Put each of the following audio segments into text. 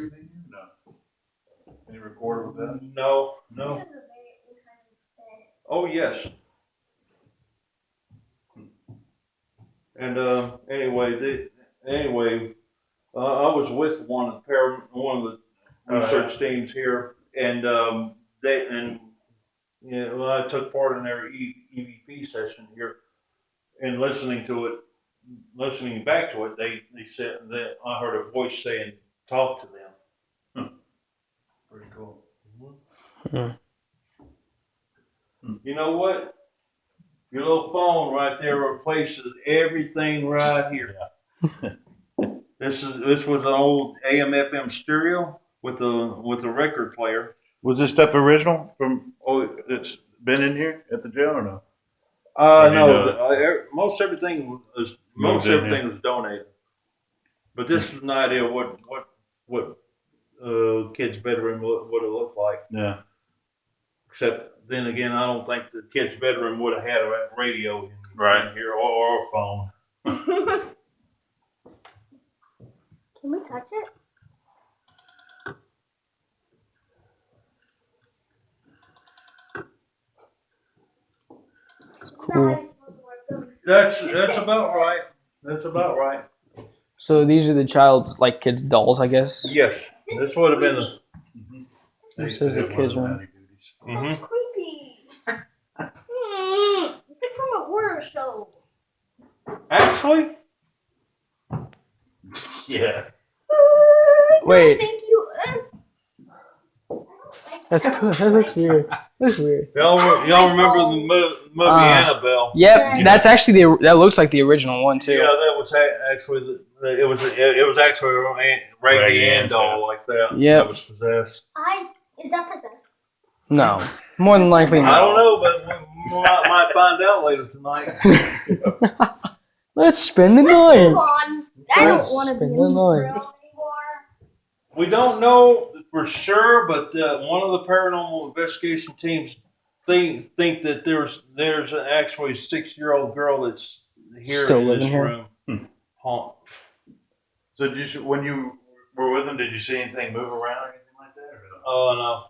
anything? No. Any recorder with that? No. Oh yes. And anyway, I was with one of the research teams here, and I took part in their EVP session here, and listening back to it, they said that I heard a voice saying, "Talk to them." Pretty cool. Hmm. You know what? Your little phone right there replaces everything right here. Yeah. This was an old AM/FM stereo with a record player. Was this stuff original from? Oh, it's been in here at the jail or no? No. Most everything was donated. But this is an idea of what kid's bedroom would have looked like. Yeah. Except then again, I don't think the kid's bedroom would have had a radio in here or a phone. Can we touch it? It's cool. That's about right. That's about right. So these are the child's, like, kids' dolls, I guess? Yes. This would have been a. This is the kids' room. That's creepy. It's like from a horror show. Actually, Yeah. Wait. No, thank you. That's cool. That looks weird. That's weird. y'all remember the movie Annabelle? Yep, Yeah. that's actually that looks like the original one too. Yeah, that was actually it was actually a Raggedy Ann doll like that. Yep. That was possessed. Is that possessed? No, more than likely I not. don't know, but we might find out later tonight. Let's spend the Let's night. move on. I don't Let's want to be in spend the this night. room anymore. We don't know for sure, but one of the paranormal investigation teams think that there's actually a 6-year-old girl that's here Still in living this here? room. So when you were with them, did you see anything move around or anything like that? Or no? Oh no,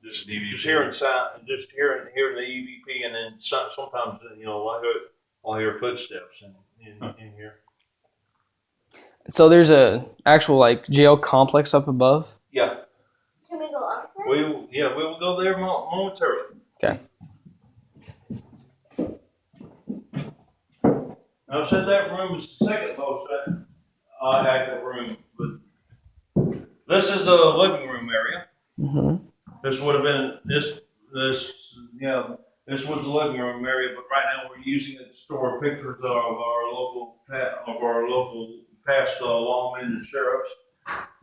Just DVP. just hearing sound, just hearing the EVP, and then sometimes I'll hear footsteps in here. So there's a actual like jail complex up above. Yeah, Can we go up there? we will go there momentarily. Okay. I said that room is the second most active room, but this is a living room area. Mm-hmm. This would have been this was the living room area, but right now we're using it to store pictures of our local past lawmen and sheriffs.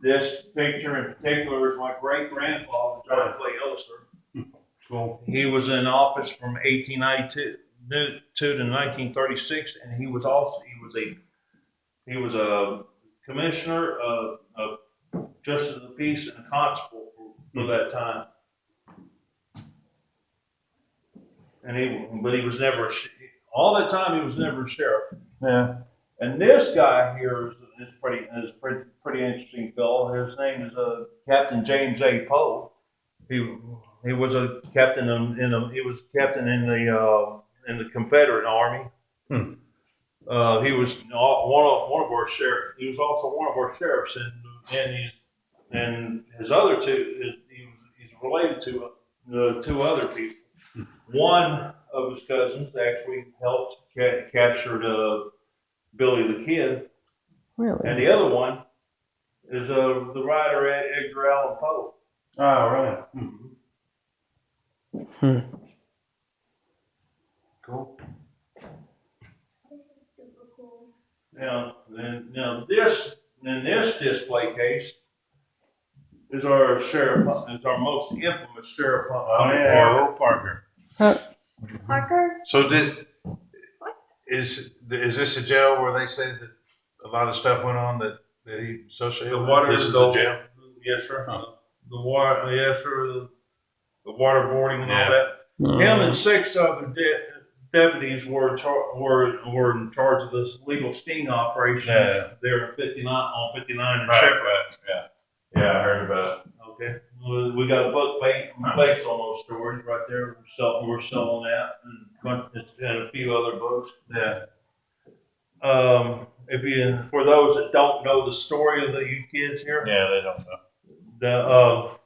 This picture in particular is my great grandfather, John Clay Ellister. Cool. He was in office from 1892 to 1936, and he was a commissioner of justice of the peace and a constable for that time. And he was never all that time. He was never a sheriff. Yeah. And this guy here is pretty interesting fellow. His name is Captain James A. Poe. He was a captain in the Confederate Army. He was one of our sheriffs. He was also one of our sheriffs, and his other two he's related to two other people. One of his cousins actually helped capture Billy the Kid, Really? and the other one is the writer Edgar Allan Poe. Oh, right. Cool. This is super cool. Now this display case is our sheriff. It's our most infamous sheriff. Oh yeah, Will Parker. Parker? So What? is this a jail where they say that a lot of stuff went on that he associated The with? water This is the jail. Yes, sir. Huh. The water. Yes, sir. The waterboarding and all Yeah. that. Him and 6 other deputies were in charge of this legal sting operation Yeah. there on 59 and Right, Shepherd. right. Yeah. Yeah, I based on those stories right there. We're selling that and a few other books. Yeah. If you, for those that don't know the story of the you kids here, Yeah, they don't know.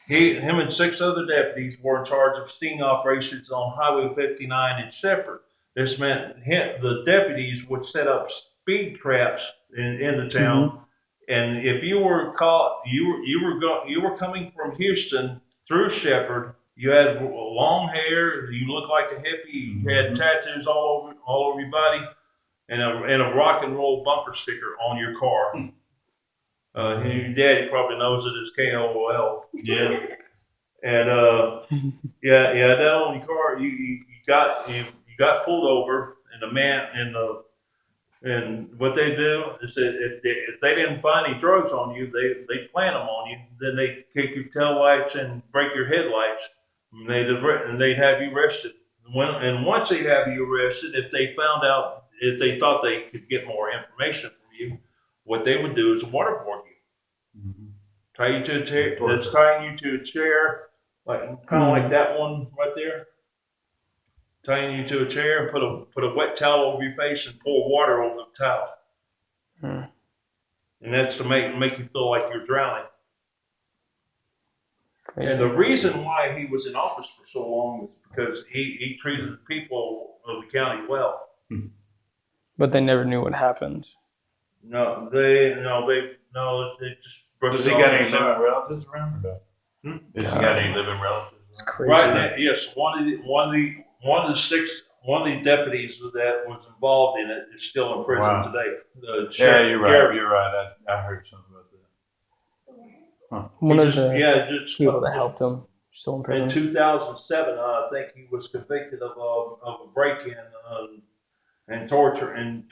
him and 6 other deputies were in charge of sting operations on Highway 59 in Shepherd. This meant the deputies would set up speed traps in the town, and if you were caught, you were coming from Houston through Shepherd. You had long hair. You looked like a hippie. You had tattoos all over your body, and a rock and roll bumper sticker on your car. Your daddy probably knows it as KOL. Yeah. And yeah, that on your car, you got pulled over, and the man and what they do is that if they didn't find any drugs on you, they plant them on you. Then they kick your tail lights and break your headlights, and they'd have you arrested. And once they have you arrested, if they thought they could get more information from you, what they would do is waterboard you. Tie you to a chair. That's tying you to a chair, like kind of like that one right there. Tying you to a chair and put a wet towel over your face and pour water over the towel. And that's to make you feel like you're drowning. Crazy. And the reason why he was in office for so long is because he treated the people of the county well. But they never knew what happened. They just. Does he got any living relatives around? Has he got any living relatives? It's crazy. Right now, yes, one of the deputies that was involved in it is still in prison today. Yeah, you're right. You're right. I heard something about that. One of the just people that helped him still in prison. in 2007, I think he was convicted of a break-in and torturing an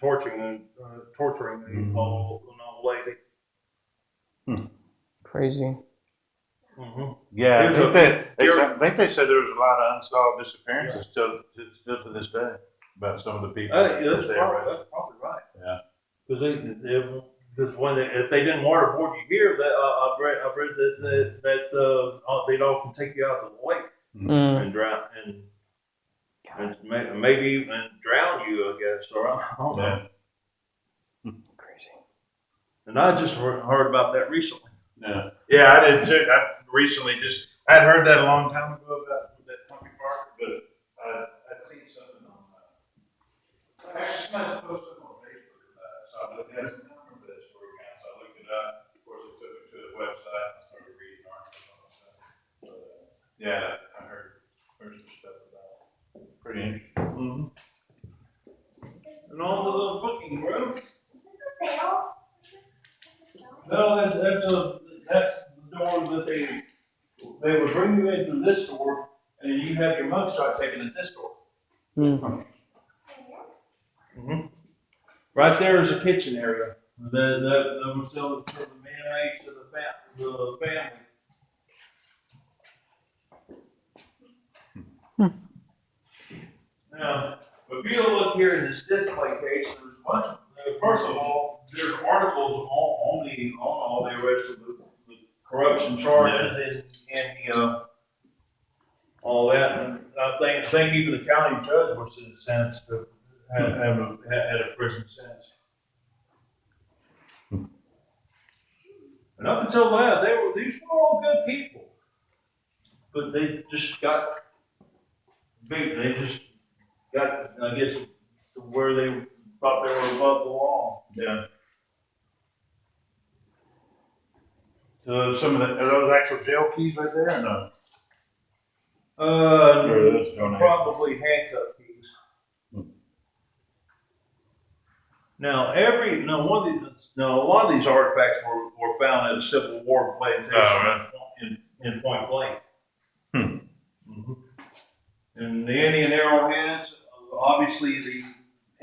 old lady. Crazy. Yeah, I think they said there was a lot of unsolved disappearances still to this day about some of the people. That's probably right. Yeah, because if they didn't waterboard you here, that I read that they'd often take you out to the lake and drown and maybe even drown you, I guess, or I don't know. Crazy. And I just heard about that recently. Yeah, I did too. I'd heard that a long time ago about that Pumpy Park, but I'd seen something on actually somebody posted on Facebook about it, so I looked at it. I don't remember that story now, so I looked it up. Of course, it took me to the website and started reading articles on stuff. But yeah, I heard some stuff about it. Pretty interesting. And on to the booking room. Is this a sale? No, that's the door that they would bring you in through this door, and then you have your mugshot taken at this door. Right there is a kitchen area. That was selling for the mayonnaise to the family. Now, if you look here in this display case, there's a bunch. First of all, there's articles on all the rest of the corruption charges and all that. And I think even the county judge was sentenced to had a prison sentence. And up until that, these were all good people, but they just got big. They just got, I guess, to where they thought they were above the law. Yeah. So some of are those actual jail keys right there, or no? Or are those donated? Probably handcuff keys. Now, a lot of these artifacts were found at a Civil War plantation in Point Blank. And the Indian arrowheads, obviously the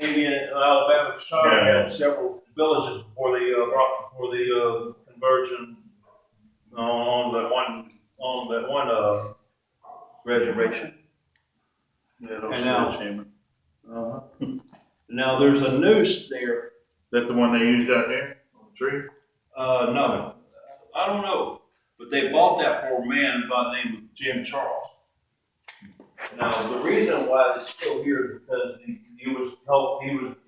Indian Alabama tribe had several villages before the conversion on that one reservation. Yeah, those And now- chamber. Now there's a noose there. That the one they used out there on the tree? No, I don't know. but they bought that for a man by the name of Jim Charles. Now, the reason why it's still here is because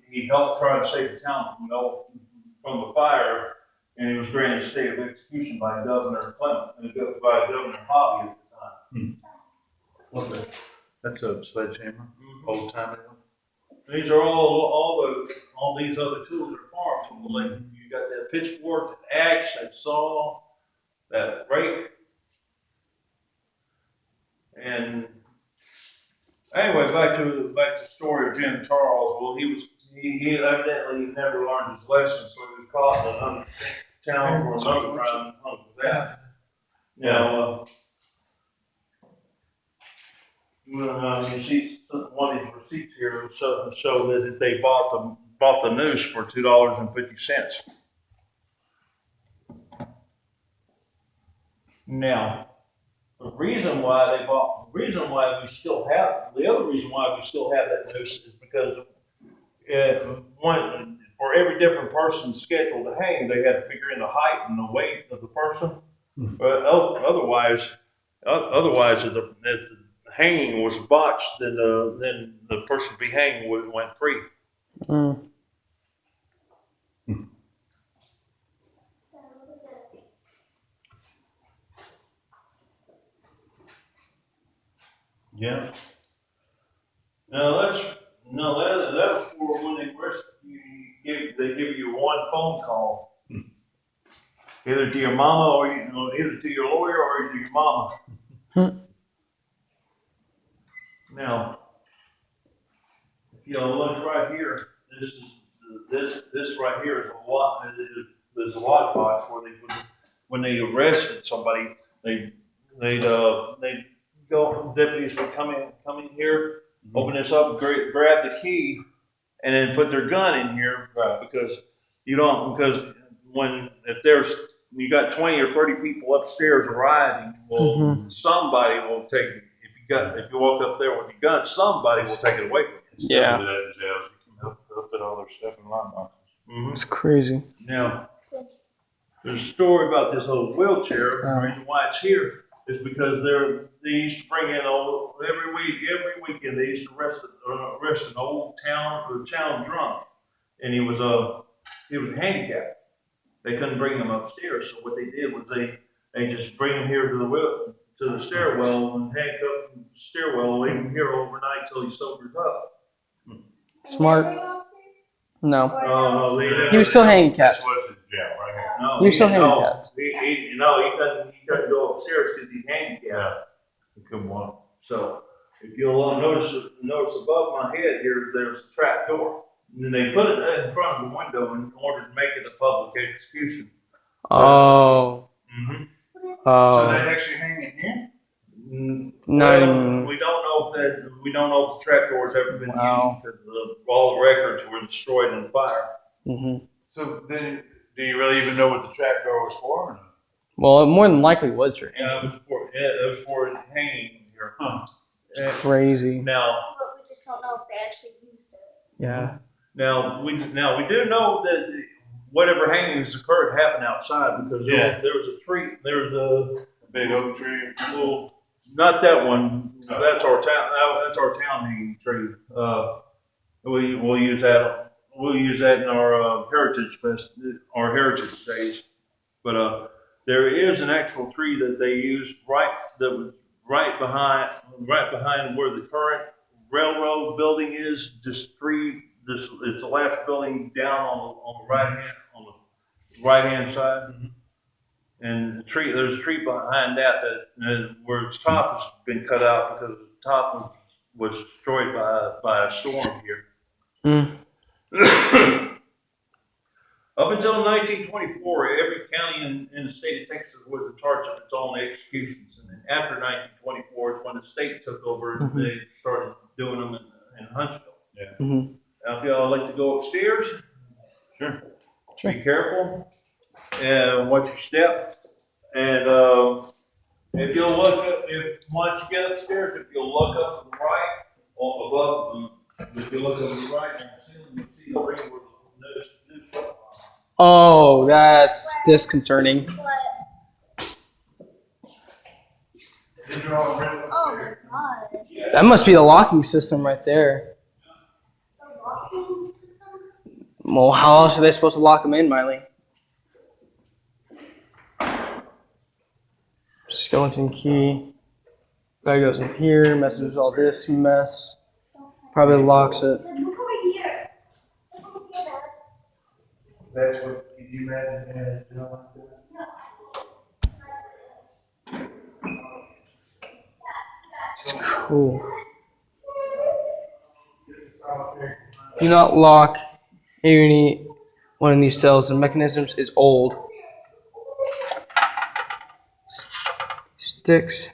he helped try to save the town from the fire, and he was granted a state of execution by Governor Clement and by Governor Hobby at the time. What's that? That's a sledgehammer, old timey. These are all these other tools are farm tools. Like you got that pitchfork, that axe, that saw, that rake, and anyway, back to the story of Jim Charles. Well, he evidently never learned his lesson, so he was caught in another town for another crime and hung to death. Now, you see one of these receipts here show that they bought the noose for $2.50. Now, the other reason why we still have that noose is because for every different person scheduled to hang, they had to figure in the height and the weight of the person. But otherwise, if the hanging was botched, then the person to be hanged went free. Mm. Yeah. That was for when they first they give you one phone call, either to your mama or either to your lawyer or to your mama. Now, if you look right here, this right here is a lot. There's a lot box where when they arrested somebody, they'd go, deputies would come in here, open this up, grab the key, and then put their gun in here, because you got 20 or 30 people upstairs riding, well, somebody will take it. If you walk up there with your gun, somebody will take it away from you. Yeah. They'll put all their stuff in line boxes. It's crazy. Now, there's a story about this little wheelchair. The reason why it's here is because they used to bring in every weekend they used to arrest an old town drunk, and he was handicapped. They couldn't bring him upstairs, so what they did was they just bring him here to the stairwell and handcuff him to the stairwell, leave him here overnight till he sobers up. Smart. No. No, He was still handicapped. This was his jail right here. No, He was still handicapped. He couldn't go upstairs because he's handicapped. Yeah. He couldn't walk. So if you'll notice above my head here, there's a trap door. And then they put it in front of the window in order to make it a public execution. Oh. Mm-hmm. So they actually hang in here? No. We don't know if the trap door has ever been Wow. used because all the records were destroyed in the fire. Mm-hmm. So then, do you really even know what the trap door was for? Or no? Well, it more than likely was true. Yeah, it was for hanging here. Huh. Crazy. Now, But we just don't know if they actually used it. Yeah. Now we do know that whatever hangings occurred happened outside because there was a tree. There was a Big oak tree. little, not that one. That's our town. That's our town hanging tree. We'll use that. We'll use that in our heritage days. But there is an actual tree that they used that was right behind where the current railroad building is. This tree. It's the last building down on the right hand side, and there's a tree behind that where its top has been cut out because the top was destroyed by a storm here. Up until 1924, every county in the state of Texas was in charge of its own executions, and then after 1924 is when the state took over and they started doing them in Huntsville. Yeah. Mm-hmm. Now, if y'all like to go upstairs, Sure. be careful and watch your step. And if you'll once you get upstairs, if you'll look up to the right, or above, if you look up to the right, you'll see the ring where the news. Oh, that's disconcerting. But These are all original. Oh my god. That must be the locking system right there. The locking system? Well, how else are they supposed to lock them in, Miley? Skeleton key. Guy goes in here, messes with all this mess. Probably locks it. Look over here. Look over here, Dad. That's what, can you imagine having it done like that? It's cool. Do not lock any one of these cells. The mechanisms is old. Sticks.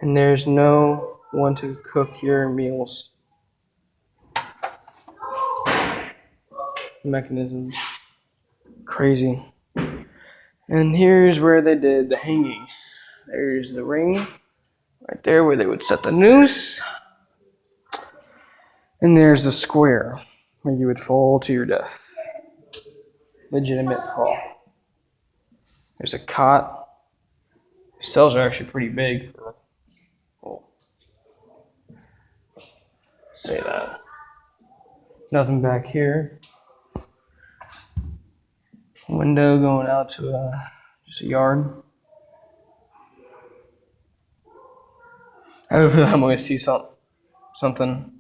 And there's no one to cook your meals. Mechanisms. Crazy. And here's where they did the hanging. There's the ring right there where they would set the noose. And there's the square where you would fall to your death. Legitimate fall. There's a cot. The cells are actually pretty big. Say that. Nothing back here. Window going out to just a yard. I'm going to see something.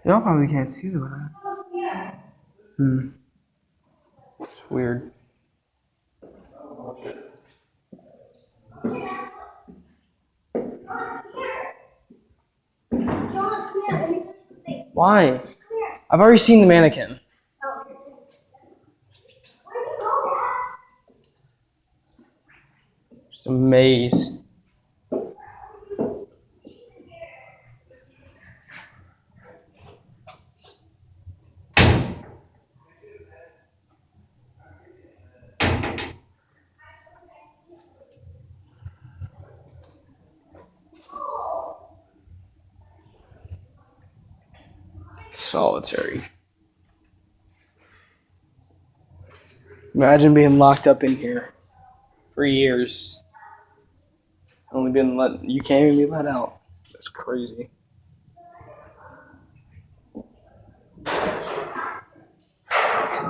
Y'all probably can't see that. It's weird. Jonas, come here. Let me touch the thing. Why? Come here. I've already seen the mannequin. Oh. Where'd you go, Dad? It's a maze. Solitary. Imagine being locked up in here for years. Only been you can't even be let out. That's crazy.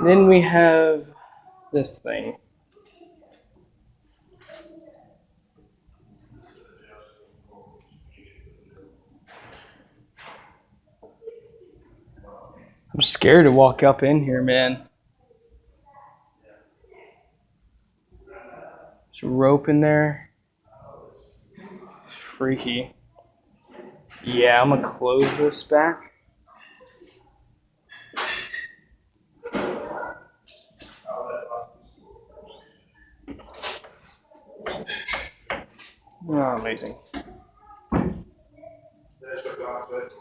Then we have this thing. I'm scared to walk up in here, man. There's a rope in there. Freaky. Yeah, I'm gonna close this back. Oh, amazing. That's what God said.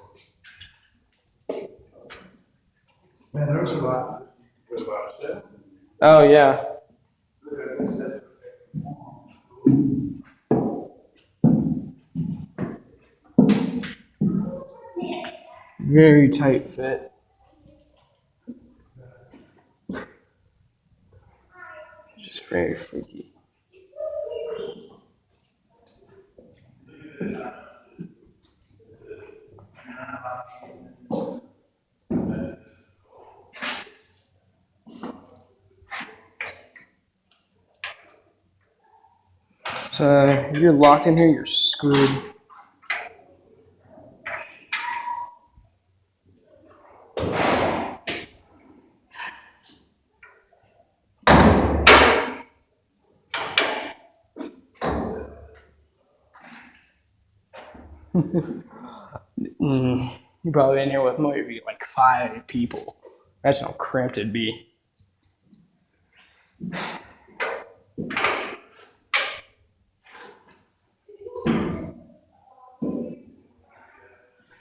Man, there was a lot. There was about 7. Oh, yeah. Very tight fit. Just very freaky. So if you're locked in here, you're screwed. You're probably in here with maybe like 5 people. That's how cramped it'd be.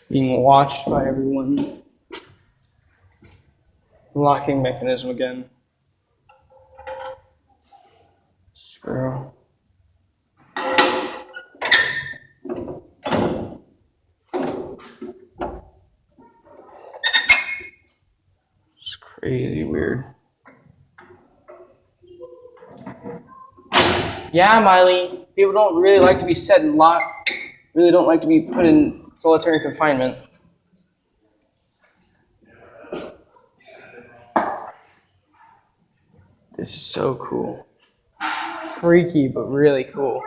Being watched by everyone. Locking mechanism again. Screw. It's crazy weird. Yeah, Miley. People don't really like to be set and locked. Really don't like to be put in solitary confinement. This is so cool. Freaky, but really cool.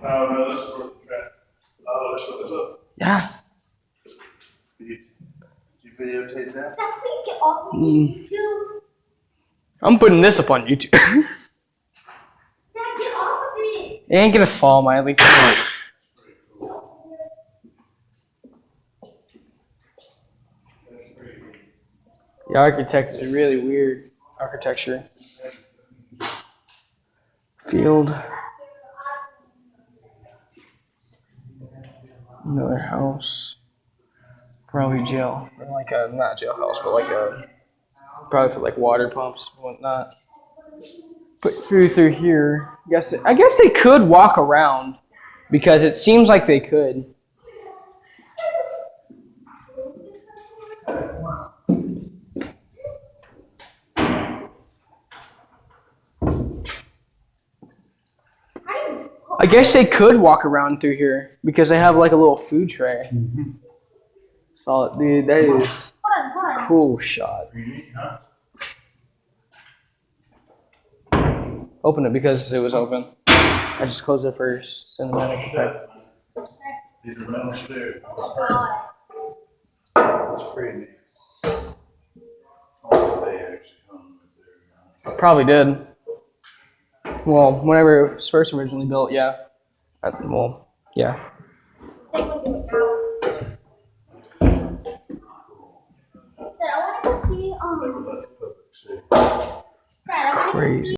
Oh, no, this is where the trap. Oh, that's what it's up. Yeah. Did you videotape that? Now please get off of me. Dude, I'm putting this up on YouTube. Dad, get off of me. It ain't gonna fall, Miley. The architect is really weird. Architecture. Field. Another house. Probably jail. Or like a, not jailhouse, but like a, probably for like water pumps and whatnot. Put through here. I guess they could walk around because it seems like they could. I guess they could walk around through here because they have like a little food tray. Solid, dude. That is Hold on. cool shot. Open it because it was open. I just closed it for cinematic effect. These are metal stairs. Oh, That's pretty neat. Oh, they actually come with their. Probably did. Well, whenever it was first originally built, yeah. Well, yeah. God. They can do it now. Dad, I want to go see, Let the public see. Dad, I wanna go Crazy. see